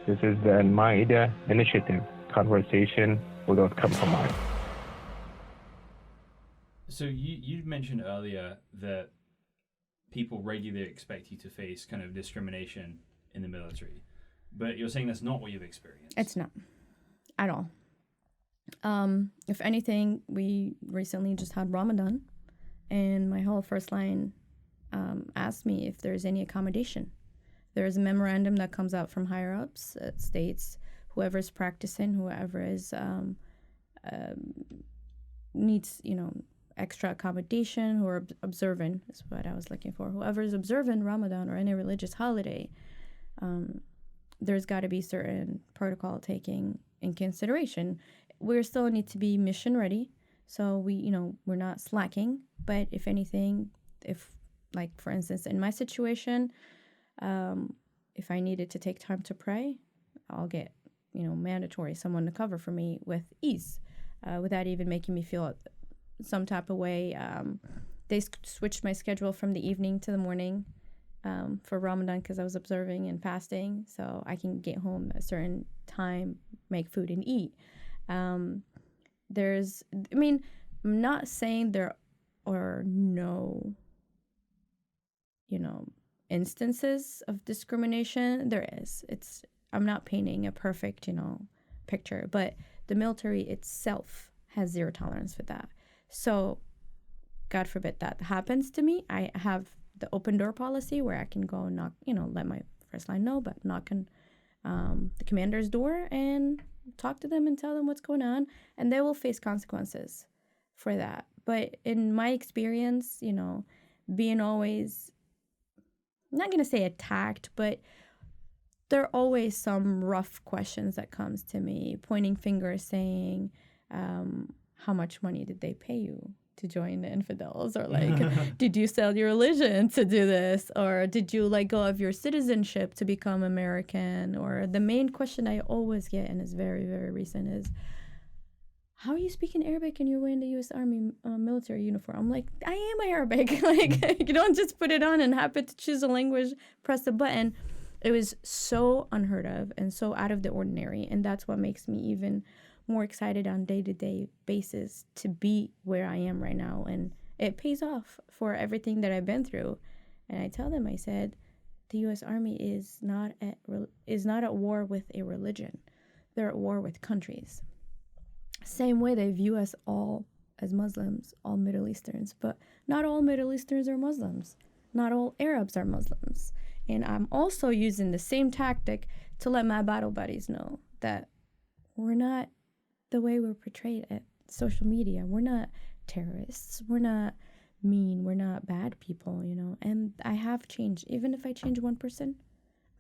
This is the Maida Initiative, conversation without compromise. So you mentioned earlier that people regularly expect you to face kind of discrimination in the military, but you're saying that's not what you've experienced. It's not at all. If anything, we recently just had Ramadan, and my whole first line asked me if there's any accommodation. There's a memorandum that comes out from higher ups. It states whoever's practicing, whoever is needs, extra accommodation, who are observant is what I was looking for. Whoever is observant Ramadan or any religious holiday, there's got to be certain protocol taking in consideration. We still need to be mission ready, so we're not slacking. But if anything, like for instance in my situation, if I needed to take time to pray, I'll get mandatory someone to cover for me with ease, without even making me feel some type of way. They switched my schedule from the evening to the morning for Ramadan because I was observing and fasting, so I can get home at a certain time, make food and eat. I'm not saying there are no, instances of discrimination. There is. I'm not painting a perfect, picture, but the military itself has zero tolerance for that. So, God forbid that happens to me. I have the open door policy where I can go and knock, let my first line know, but knock on the commander's door and talk to them and tell them what's going on, and they will face consequences for that. But in my experience, being always, I'm not going to say attacked, but there are always some rough questions that comes to me, pointing fingers, saying, how much money did they pay you to join the infidels? Or like, did you sell your religion to do this? Or did you let go of your citizenship to become American? Or the main question I always get, and is very, very recent, is, how are you speaking Arabic and you're wearing the U.S. Army military uniform? I'm like, I am Arabic. Like, you don't just put it on and happen to choose a language, press the button. It was so unheard of and so out of the ordinary. And that's what makes me even more excited on day-to-day basis to be where I am right now. And it pays off for everything that I've been through. And I tell them, I said, the U.S. Army is not at war with a religion. They're at war with countries. Same way they view us all as Muslims, all Middle Easterns. But not all Middle Easterns are Muslims. Not all Arabs are Muslims. And I'm also using the same tactic to let my battle buddies know that we're not the way we're portrayed at social media. We're not terrorists. We're not mean. We're not bad people, And I have changed. Even if I change one person,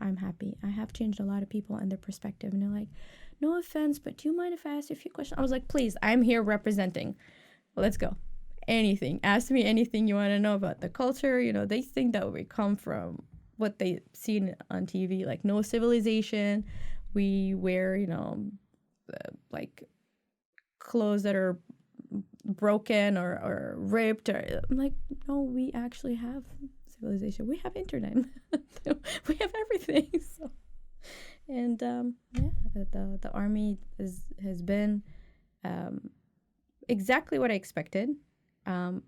I'm happy. I have changed a lot of people and their perspective. And they're like, no offense, but do you mind if I ask you a few questions? I was like, please, I'm here representing. Well, let's go. Anything. Ask me anything you want to know about the culture. They think that we come from what they seen on TV, like no civilization. We wear, like clothes that are broken or ripped. Or I'm like, no, we actually have civilization. We have internet. We have everything. So, and the Army has been exactly what I expected.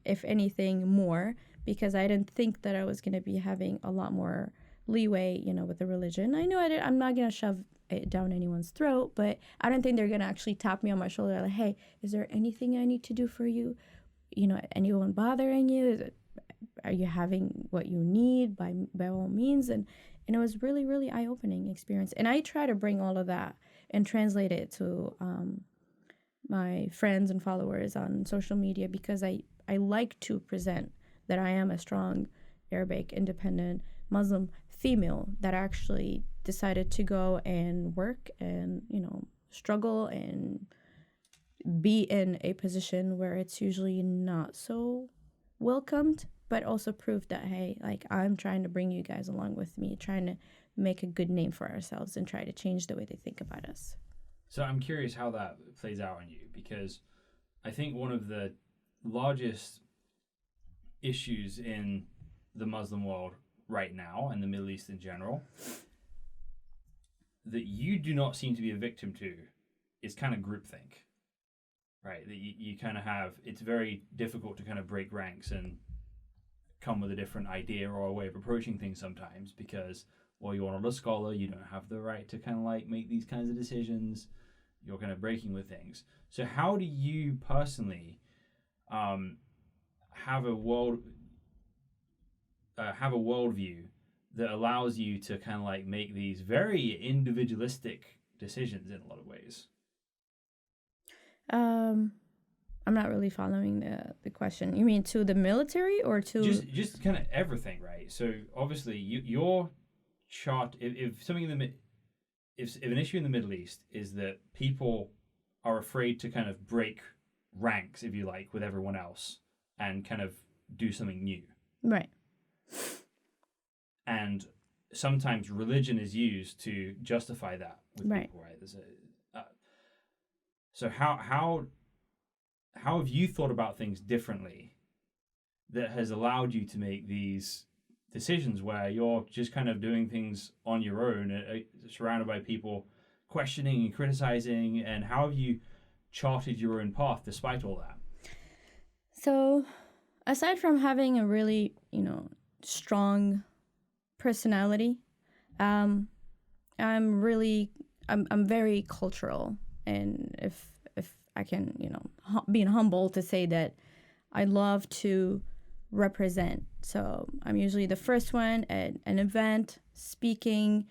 If anything more, because I didn't think that I was going to be having a lot more leeway, with the religion. I know I'm not going to shove it down anyone's throat, but I don't think they're going to actually tap me on my shoulder like, hey, is there anything I need to do for you? Anyone bothering you? Are you having what you need by all means? And it was really, really eye-opening experience. And I try to bring all of that and translate it to my friends and followers on social media, because I like to present that I am a strong Arabic, independent, Muslim female that actually decided to go and work and, struggle and be in a position where it's usually not so welcomed, but also prove that, hey, like, I'm trying to bring you guys along with me, trying to make a good name for ourselves and try to change the way they think about us. So I'm curious how that plays out on you, because I think one of the largest issues in the Muslim world right now and the Middle East in general, that you do not seem to be a victim to is kind of groupthink, right? That you kind of have, it's very difficult to kind of break ranks and come with a different idea or a way of approaching things sometimes because, well, you're not a scholar, you don't have the right to kind of like make these kinds of decisions, you're kind of breaking with things. So how do you personally have a worldview that allows you to kind of like make these very individualistic decisions in a lot of ways? I'm not really following the question. You mean to the military or to just kind of everything, right? So obviously your chart, if something in the if an issue in the Middle East is that people are afraid to kind of break ranks, if you like, with everyone else and kind of do something new, right? And sometimes religion is used to justify that with people, right? There's so how have you thought about things differently that has allowed you to make these decisions where you're just kind of doing things on your own, surrounded by people questioning and criticizing, and how have you charted your own path despite all that? So, aside from having a really, strong personality, I'm very cultural, and if I can, being humble to say that I love to represent. So I'm usually the first one at an event, speaking,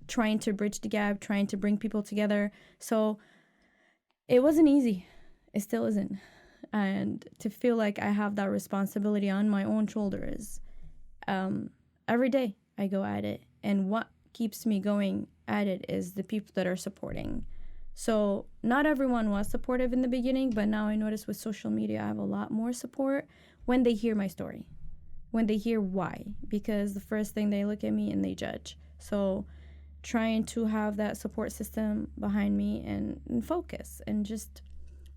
trying to bridge the gap, trying to bring people together. So it wasn't easy. It still isn't. And to feel like I have that responsibility on my own shoulders, every day I go at it. And what keeps me going at it is the people that are supporting. So not everyone was supportive in the beginning, but now I notice with social media, I have a lot more support when they hear my story, when they hear why, because the first thing they look at me and they judge. So trying to have that support system behind me and focus and just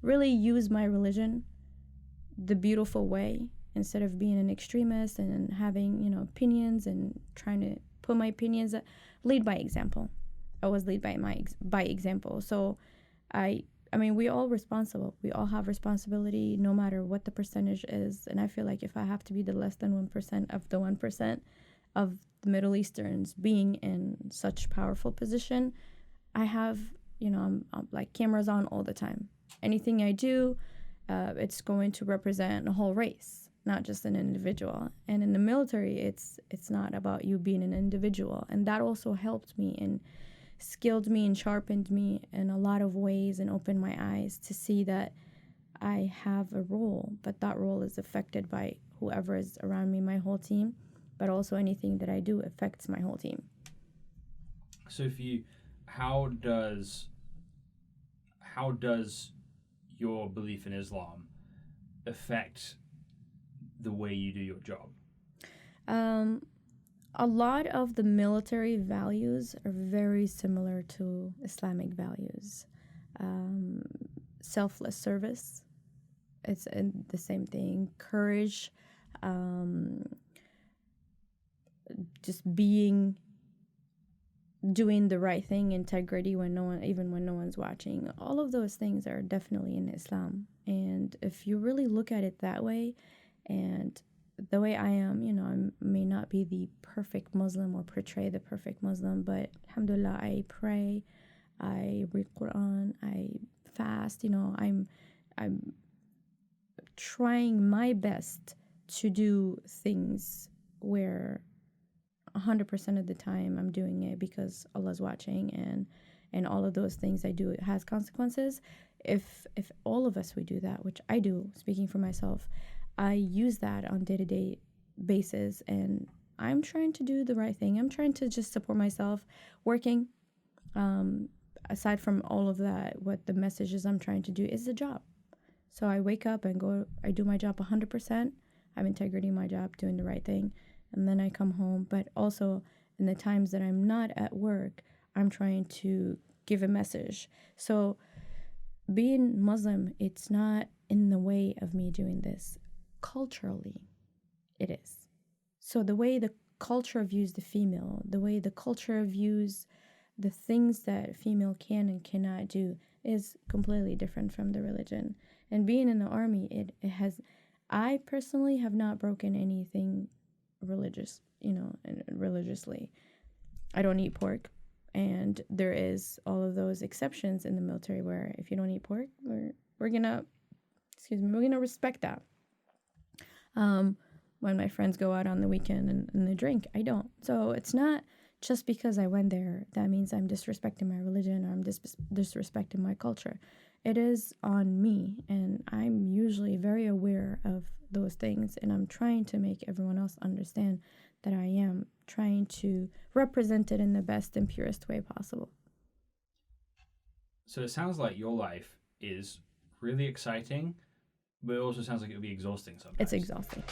really use my religion the beautiful way instead of being an extremist and having, opinions and trying to put my opinions, lead by example. I was lead by example. So I mean, we all responsible. We all have responsibility no matter what the percentage is. And I feel like if I have to be the less than 1% of the 1% of the Middle Easterns being in such powerful position, I have, I'm like cameras on all the time. Anything I do, it's going to represent a whole race, not just an individual. And in the military, it's not about you being an individual. And that also helped me and skilled me and sharpened me in a lot of ways and opened my eyes to see that I have a role, but that role is affected by whoever is around me, my whole team, but also anything that I do affects my whole team. So how does your belief in Islam affect the way you do your job? A lot of the military values are very similar to Islamic values. Selfless service, it's the same thing. Courage, just doing the right thing, integrity when no one's watching. All of those things are definitely in Islam. And if you really look at it that way, and the way I am, I may not be the perfect Muslim or portray the perfect Muslim, but alhamdulillah, I pray, I read Quran, I fast, I'm trying my best to do things where 100% of the time I'm doing it because Allah's watching, and all of those things I do, it has consequences. If all of us would do that, which I do, speaking for myself, I use that on day-to-day basis, and I'm trying to do the right thing. I'm trying to just support myself, working. Aside from all of that, what the messages I'm trying to do is the job. So I wake up and go, I do my job 100%. I'm integrity in my job, doing the right thing. And then I come home. But also in the times that I'm not at work, I'm trying to give a message. So being Muslim, it's not in the way of me doing this. Culturally, it is. So the way the culture views the female, the way the culture views the things that female can and cannot do is completely different from the religion. And being in the army, it has, I personally have not broken anything religious, and religiously. I don't eat pork. And there is all of those exceptions in the military where if you don't eat pork, we're gonna respect that. When my friends go out on the weekend and they drink, I don't. So it's not just because I went there that means I'm disrespecting my religion or I'm disrespecting my culture. It is on me, and I'm usually very aware of those things, and I'm trying to make everyone else understand that I am trying to represent it in the best and purest way possible. So it sounds like your life is really exciting, but it also sounds like it would be exhausting sometimes. It's exhausting.